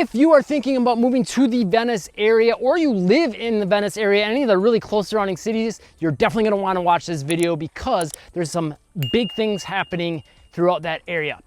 if you are thinking about moving to the Venice area, or you live in the Venice area, any of the really close surrounding cities, you're definitely going to want to watch this video because there's some big things happening throughout that area.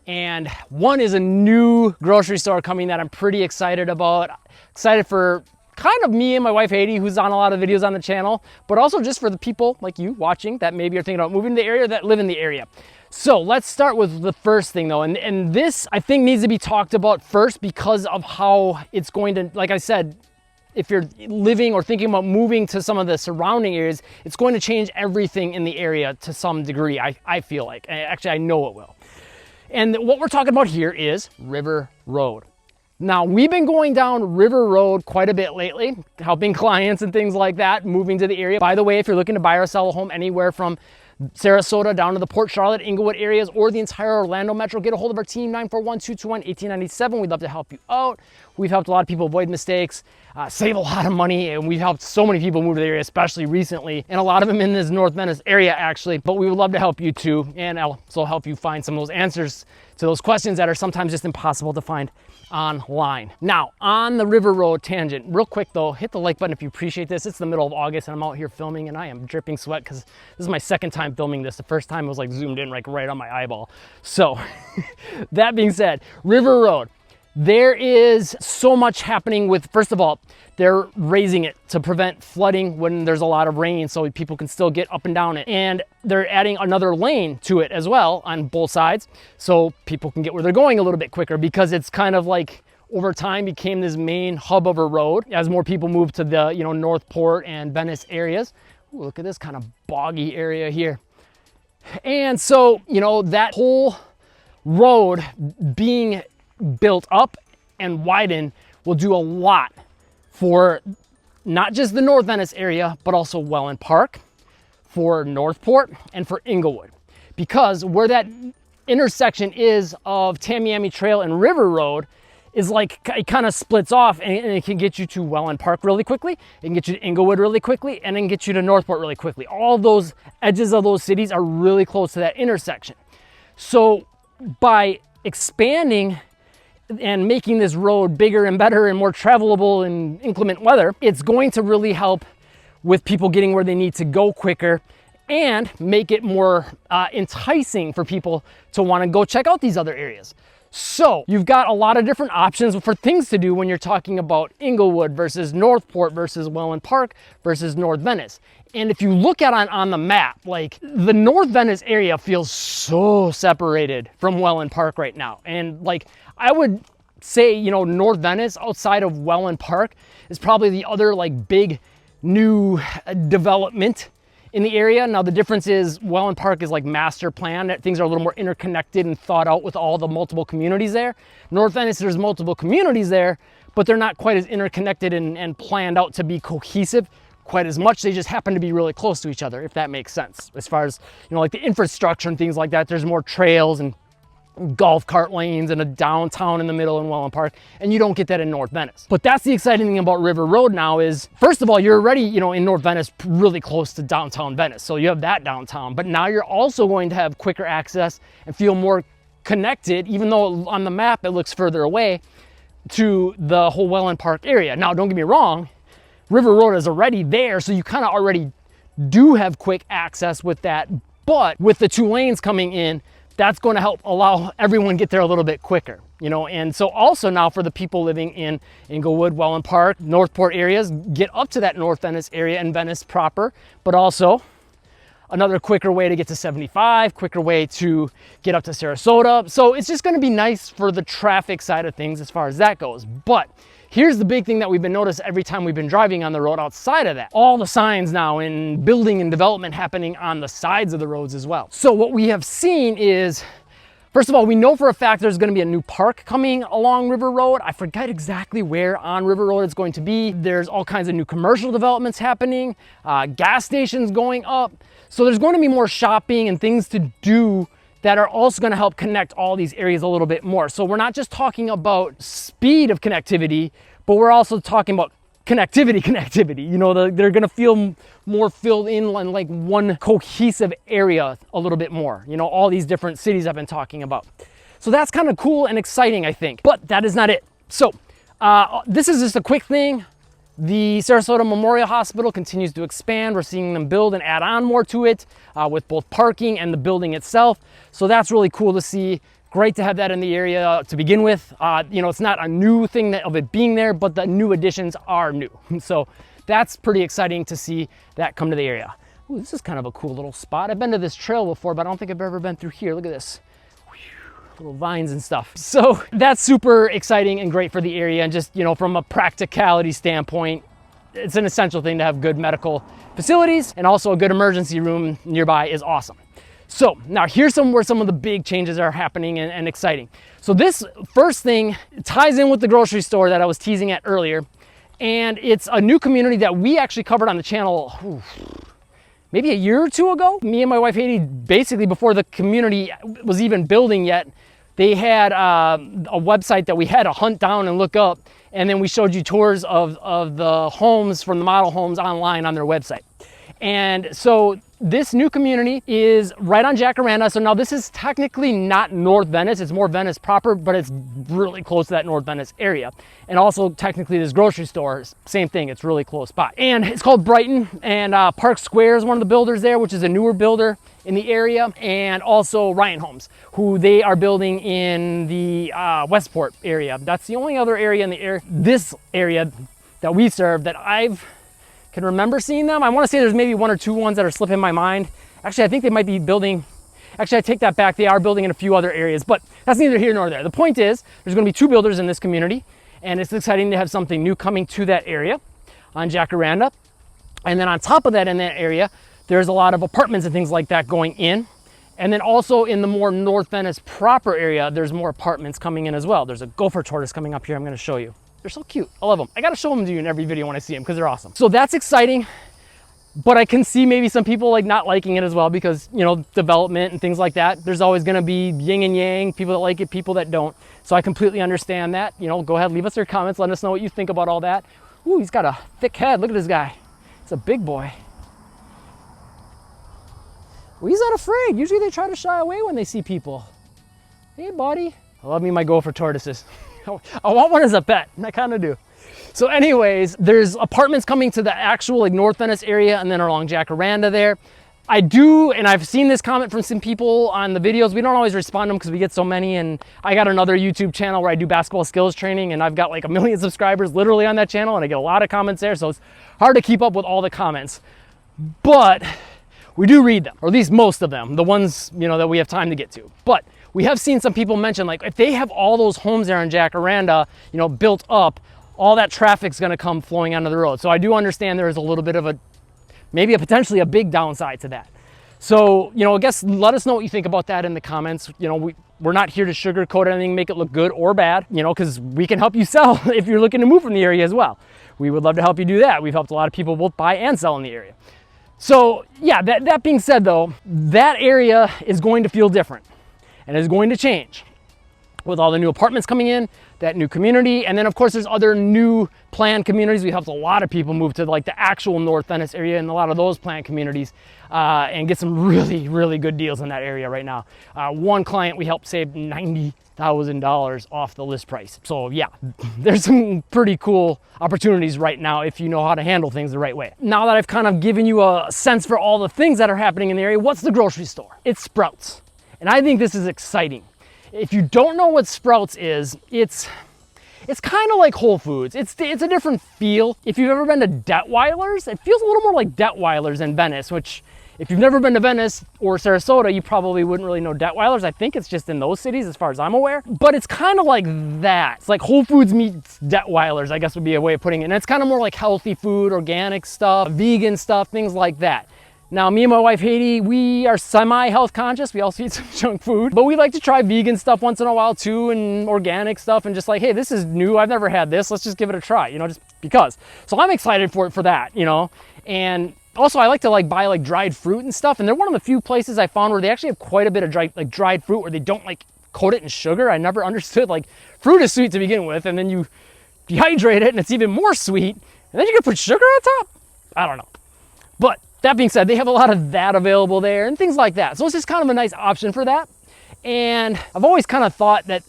And one is a new grocery store coming that I'm pretty excited about. Excited for kind of me and my wife Haiti, who's on a lot of videos on the channel, but also just for the people like you watching that maybe are thinking about moving to the area, that live in the area. So let's start with the first thing though, and this I think needs to be talked about first because of how it's going to, like I said, if you're living or thinking about moving to some of the surrounding areas, it's going to change everything in the area to some degree, I feel like. Actually, I know it will. And what we're talking about here is River Road. Now, we've been going down River Road quite a bit lately, helping clients and things like that, moving to the area. By the way, if you're looking to buy or sell a home anywhere from Sarasota down to the Port Charlotte, Inglewood areas, or the entire Orlando metro, get a hold of our team, 941-221-1897. We'd love to help you out. We've helped a lot of people avoid mistakes, save a lot of money, and we've helped so many people move to the area, especially recently, and a lot of them in this North Venice area actually, but we would love to help you too, and also help you find some of those answers to those questions that are sometimes just impossible to find online. Now, on the River Road tangent, real quick though, hit the like button if you appreciate this. It's the middle of August and I'm out here filming and I am dripping sweat because this is my second time filming this. The first time it was like zoomed in like right on my eyeball. So that being said, River Road, there is so much happening with, first of all, they're raising it to prevent flooding when there's a lot of rain so people can still get up and down it. And they're adding another lane to it as well on both sides so people can get where they're going a little bit quicker, because it's kind of like over time became this main hub of a road as more people move to the, you know, Northport and Venice areas. Ooh, look at this kind of boggy area here. And so, you know, that whole road being built up and widened will do a lot for not just the North Venice area, but also Wellen Park, for Northport, and for Inglewood. Because where that intersection is of Tamiami Trail and River Road is like, it kind of splits off and it can get you to Wellen Park really quickly, it can get you to Inglewood really quickly, and then get you to Northport really quickly. All those edges of those cities are really close to that intersection. So by expanding and making this road bigger and better and more travelable in inclement weather, it's going to really help with people getting where they need to go quicker and make it more enticing for people to want to go check out these other areas. So you've got a lot of different options for things to do when you're talking about Inglewood versus Northport versus Wellen Park versus North Venice. And if you look at on the map, like the North Venice area feels so separated from Wellen Park right now. And like, I would say, you know, North Venice outside of Wellen Park is probably the other like big new development in the area. Now the difference is Wellen Park is like master plan. Things are a little more interconnected and thought out with all the multiple communities there. North Venice, there's multiple communities there, but they're not quite as interconnected and planned out to be cohesive quite as much. They just happen to be really close to each other, if that makes sense. As far as, you know, like the infrastructure and things like that, there's more trails and golf cart lanes and a downtown in the middle in Wellen Park, and you don't get that in North Venice. But that's the exciting thing about River Road now is, first of all, you're already, you know, in North Venice, really close to downtown Venice. So you have that downtown, but now you're also going to have quicker access and feel more connected, even though on the map it looks further away, to the whole Wellen Park area. Now, don't get me wrong, River Road is already there, so you kind of already do have quick access with that, but with the 2 lanes coming in, that's going to help allow everyone get there a little bit quicker, you know. And so also now for the people living in Inglewood, Wellen Park, Northport areas, get up to that North Venice area and Venice proper, but also another quicker way to get to 75, quicker way to get up to Sarasota. So it's just going to be nice for the traffic side of things as far as that goes. But here's the big thing that we've been noticing every time we've been driving on the road outside of that. All the signs now in building and development happening on the sides of the roads as well. So what we have seen is, first of all, we know for a fact there's going to be a new park coming along River Road. I forget exactly where on River Road it's going to be. There's all kinds of new commercial developments happening, gas stations going up. So there's going to be more shopping and things to do that are also going to help connect all these areas a little bit more. So we're not just talking about speed of connectivity, but we're also talking about connectivity. You know, they're going to feel more filled in like one cohesive area a little bit more. You know, all these different cities I've been talking about. So that's kind of cool and exciting, I think. But that is not it. So This is just a quick thing. The Sarasota Memorial Hospital continues to expand. We're seeing them build and add on more to it with both parking and the building itself. So that's really cool to see. Great to have that in the area to begin with. You know, it's not a new thing of it being there, but the new additions are new. So that's pretty exciting to see that come to the area. Ooh, this is kind of a cool little spot. I've been to this trail before, but I don't think I've ever been through here. Look at this. Little vines and stuff. So that's super exciting and great for the area. And just, you know, from a practicality standpoint, it's an essential thing to have good medical facilities, and also a good emergency room nearby is awesome. So now here's where some of the big changes are happening and exciting. So this first thing ties in with the grocery store that I was teasing at earlier. And it's a new community that we actually covered on the channel maybe a year or two ago. Me and my wife Haiti, basically before the community was even building yet, they had a website that we had to hunt down and look up, and then we showed you tours of the homes from the model homes online on their website. And so this new community is right on Jackaranda. So now this is technically not North Venice, it's more Venice proper, but it's really close to that North Venice area. And also technically this grocery store, same thing, it's really close by. And it's called Brighton, and Park Square is one of the builders there, which is a newer builder in the area, and also Ryan Homes, who they are building in the Westport area. That's the only other area in this area that we serve that can remember seeing them. I want to say there's maybe one or two ones that are slipping my mind. Actually, I think they might be building, actually I take that back, they are building in a few other areas, but that's neither here nor there. The point is, there's going to be 2 builders in this community, and it's exciting to have something new coming to that area on Jackaranda. And then on top of that, in that area, there's a lot of apartments and things like that going in. And then also in the more North Venice proper area, there's more apartments coming in as well. There's a gopher tortoise coming up here I'm going to show you. They're so cute. I love them. I got to show them to you in every video when I see them because they're awesome. So that's exciting, but I can see maybe some people like not liking it as well because, you know, development and things like that. There's always going to be yin and yang, people that like it, people that don't. So I completely understand that. You know, go ahead, leave us your comments. Let us know what you think about all that. Ooh, he's got a thick head. Look at this guy. He's a big boy. Well, he's not afraid. Usually they try to shy away when they see people. Hey, buddy. I love me my gopher tortoises. I want one as a pet, I kind of do. So anyways, there's apartments coming to the actual like North Venice area and then along Jackaranda there. I do, and I've seen this comment from some people on the videos. We don't always respond to them because we get so many, and I got another YouTube channel where I do basketball skills training, and I've got like 1 million subscribers literally on that channel, and I get a lot of comments there, so it's hard to keep up with all the comments. But we do read them, or at least most of them, the ones, you know, that we have time to get to. But we have seen some people mention, like, if they have all those homes there in Jackaranda, you know, built up, all that traffic's gonna come flowing onto the road. So I do understand there is a little bit of maybe potentially a big downside to that. So, you know, I guess let us know what you think about that in the comments. You know, we're not here to sugarcoat anything, make it look good or bad, you know, because we can help you sell if you're looking to move from the area as well. We would love to help you do that. We've helped a lot of people both buy and sell in the area. So yeah, that being said though, that area is going to feel different. And is going to change with all the new apartments coming in, that new community. And then of course there's other new planned communities. We helped a lot of people move to like the actual North Venice area and a lot of those planned communities and get some really, really good deals in that area right now. One client we helped save $90,000 off the list price. So yeah, there's some pretty cool opportunities right now if you know how to handle things the right way. Now that I've kind of given you a sense for all the things that are happening in the area, what's the grocery store? It's Sprouts. And I think this is exciting. If you don't know what Sprouts is, it's kind of like Whole Foods. It's a different feel. If you've ever been to Detweiler's, it feels a little more like Detweiler's in Venice, which if you've never been to Venice or Sarasota, you probably wouldn't really know Detweiler's. I think it's just in those cities as far as I'm aware. But it's kind of like that. It's like Whole Foods meets Detweiler's, I guess would be a way of putting it. And it's kind of more like healthy food, organic stuff, vegan stuff, things like that. Now, me and my wife, Haiti, we are semi-health conscious. We also eat some junk food, but we like to try vegan stuff once in a while too, and organic stuff, and just like, hey, this is new. I've never had this. Let's just give it a try, you know, just because. So I'm excited for that, you know. And also I like to like buy like dried fruit and stuff. And they're one of the few places I found where they actually have quite a bit of dried fruit where they don't like coat it in sugar. I never understood, like, fruit is sweet to begin with, and then you dehydrate it and it's even more sweet. And then you can put sugar on top? I don't know. But that being said, they have a lot of that available there and things like that. So it's just kind of a nice option for that. And I've always kind of thought that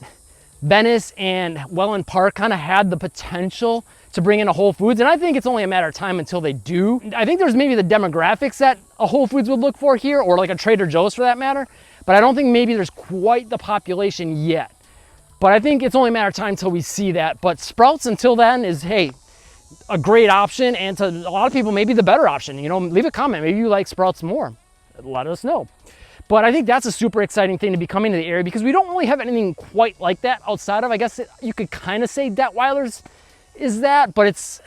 Venice and Wellen Park kind of had the potential to bring in a Whole Foods, and I think it's only a matter of time until they do. I think there's maybe the demographics that a Whole Foods would look for here, or like a Trader Joe's for that matter, but I don't think maybe there's quite the population yet. But I think it's only a matter of time until we see that. But Sprouts until then is, hey, a great option, and to a lot of people, maybe the better option. You know, leave a comment. Maybe you like Sprouts more. Let us know. But I think that's a super exciting thing to be coming to the area, because we don't really have anything quite like that outside of, I guess you could kind of say Detweiler's is that, but it's,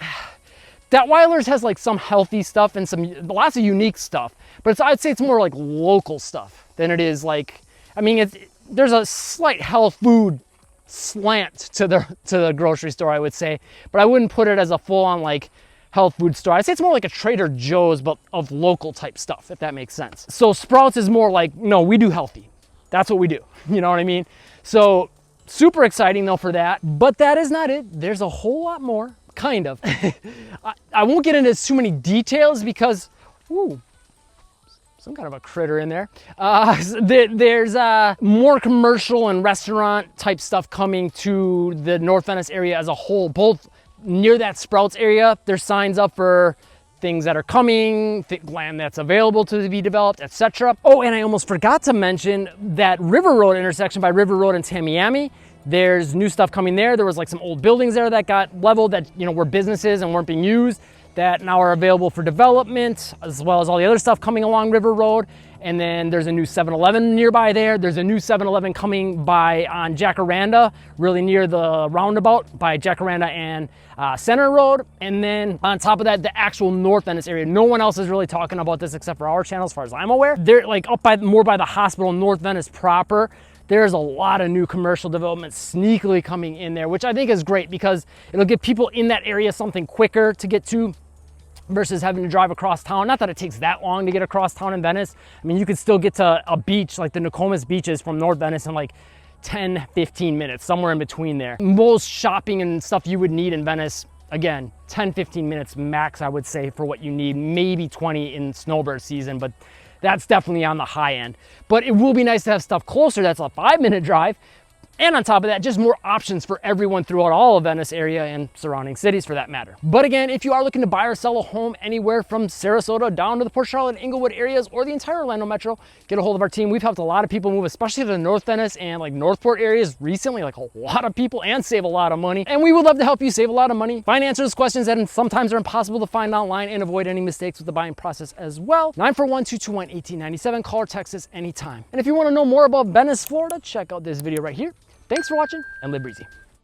Detweiler's has like some healthy stuff and lots of unique stuff, but I'd say it's more like local stuff than it is like, I mean, there's a slight health food slant to the grocery store, I would say, but I wouldn't put it as a full-on like health food store. I'd say it's more like a Trader Joe's, but of local type stuff, if that makes sense. So Sprouts is more like, no, we do healthy. That's what we do. You know what I mean? So super exciting though for that, but that is not it. There's a whole lot more, kind of. I won't get into too many details because, ooh, some kind of a critter in there. There's more commercial and restaurant type stuff coming to the North Venice area as a whole, both near that Sprouts area. There's signs up for things that are coming, land that's available to be developed, etc. Oh, and I almost forgot to mention that River Road intersection by River Road and Tamiami. There's new stuff coming there. There was like some old buildings there that got leveled that, you know, were businesses and weren't being used, that now are available for development, as well as all the other stuff coming along River Road. And then there's a new 7-Eleven nearby there. There's a new 7-Eleven coming by on Jackaranda, really near the roundabout by Jackaranda and Center Road. And then on top of that, the actual North Venice area. No one else is really talking about this except for our channel as far as I'm aware. They're like up by more by the hospital, North Venice proper. There's a lot of new commercial development sneakily coming in there, which I think is great because it'll give people in that area something quicker to get to versus having to drive across town. Not that it takes that long to get across town in Venice. I mean, you could still get to a beach like the newcomers beaches from North Venice in like 10, 15 minutes, somewhere in between there. Most shopping and stuff you would need in Venice, again, 10, 15 minutes max, I would say, for what you need. Maybe 20 in snowbird season, but that's definitely on the high end. But it will be nice to have stuff closer. That's a 5-minute drive. And on top of that, just more options for everyone throughout all of Venice area and surrounding cities for that matter. But again, if you are looking to buy or sell a home anywhere from Sarasota down to the Port Charlotte and Inglewood areas or the entire Orlando metro, get a hold of our team. We've helped a lot of people move, especially to the North Venice and like Northport areas recently, like a lot of people, and save a lot of money. And we would love to help you save a lot of money, find answers to questions that sometimes are impossible to find online, and avoid any mistakes with the buying process as well. 941-221-1897. Call or text us anytime. And if you want to know more about Venice, Florida, check out this video right here. Thanks for watching and live breezy.